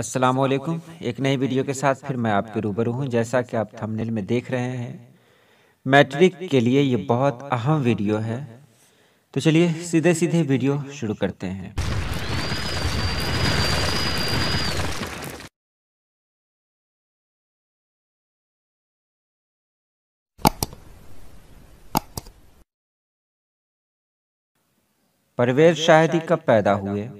अस्सलामुअलैकुम। एक नई वीडियो के साथ फिर मैं आपके रूबरू हूँ। जैसा कि आप थंबनेल में देख रहे हैं, मैट्रिक के लिए ये बहुत अहम वीडियो है। तो चलिए सीधे सीधे वीडियो शुरू करते हैं। परवेज शाहिदी कब पैदा हुए?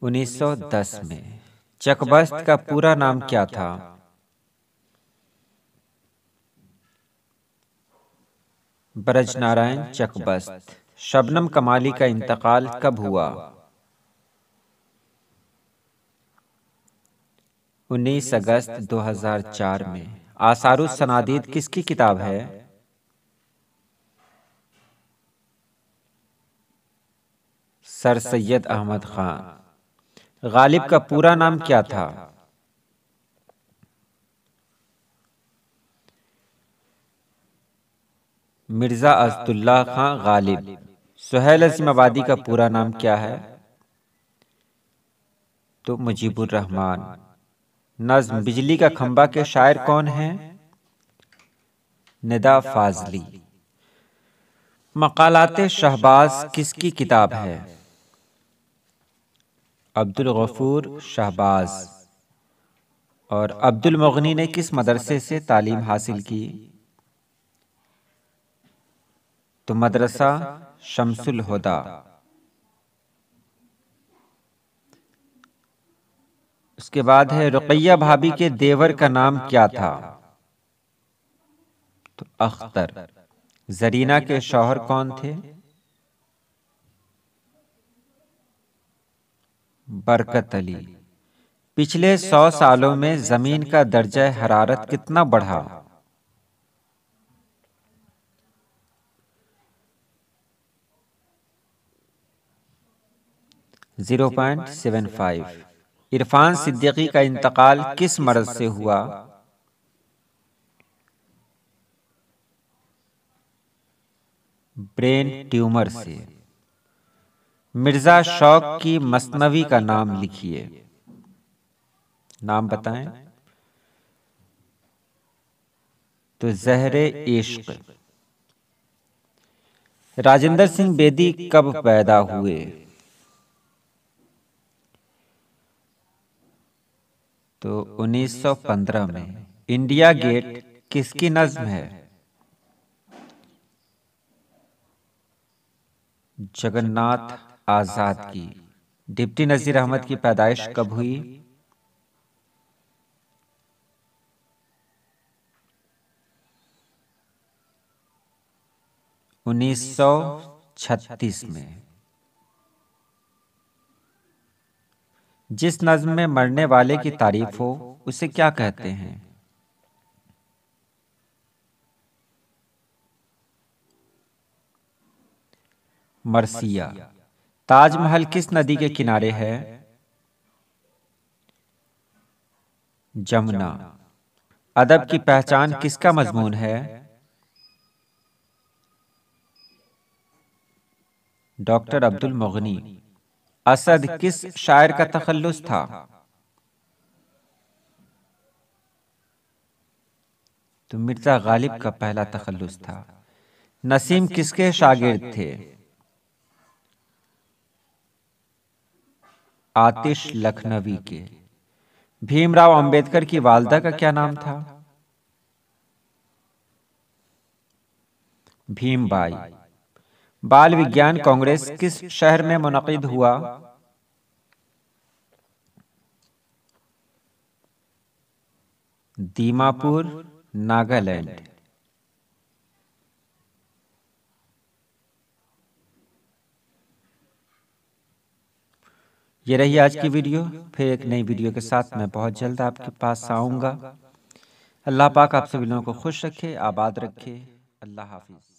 1910 में। चकबस्त का पूरा नाम क्या था? ब्रजनारायण चकबस्त। शबनम कमाली का इंतकाल कब हुआ? 19 अगस्त 2004 में। आसारुस सनादीद किसकी किताब है? सर सैयद अहमद खान। गालिब का पूरा नाम क्या था? मिर्जा असदुल्ला खां गालिब। सुहेल अज़ीमाबादी का पूरा नाम क्या है? तो मुजीबुर रहमान। नज़्म बिजली का खंबा के शायर कौन हैं? निदा फाजली। मकालाते शहबाज किसकी किताब है? अब्दुल गफूर शहबाज। और अब्दुल मुगनी ने किस मदरसे से तालीम हासिल की? तो मदरसा शम्सुल हुदा। उसके बाद है रुकैया भाभी के देवर का नाम क्या था? तो अख्तर। जरीना के शौहर कौन थे? बरकत अली। पिछले 100 सालों में जमीन का दर्जा हरारत कितना बढ़ा? 0.75। इरफान सिद्दीकी का इंतकाल किस मर्ज से हुआ? ब्रेन ट्यूमर से। मिर्जा शौक की मसनवी का नाम लिखिए। नाम बताएं। तो ज़हरे इश्क। राजेंद्र सिंह बेदी कब पैदा हुए? तो 1915 में। इंडिया गेट किसकी नज्म है? जगन्नाथ आजाद की। डिप्टी नजीर अहमद की पैदाइश कब हुई? 1936 में। जिस नज्म में मरने वाले की तारीफ हो उसे क्या कहते हैं? मरसिया। ताजमहल किस नदी के किनारे है? जमुना। अदब की पहचान किसका मजमून है? डॉक्टर अब्दुल मुगनी। असद किस शायर का तखल्लुस था? तो मिर्जा गालिब का पहला तखल्लुस था। नसीम किसके शागिर्द थे? आतिश लखनवी के। भीमराव अंबेडकर की वालदा का क्या नाम था? भीमबाई। बाल विज्ञान कांग्रेस किस शहर में मुनक़िद हुआ? दीमापुर, नागालैंड। ये रही आज की वीडियो। फिर एक नई वीडियो के साथ मैं बहुत जल्द आपके पास आऊंगा। अल्लाह पाक आप सभी लोगों को खुश रखे, आबाद रखे। अल्लाह हाफिज।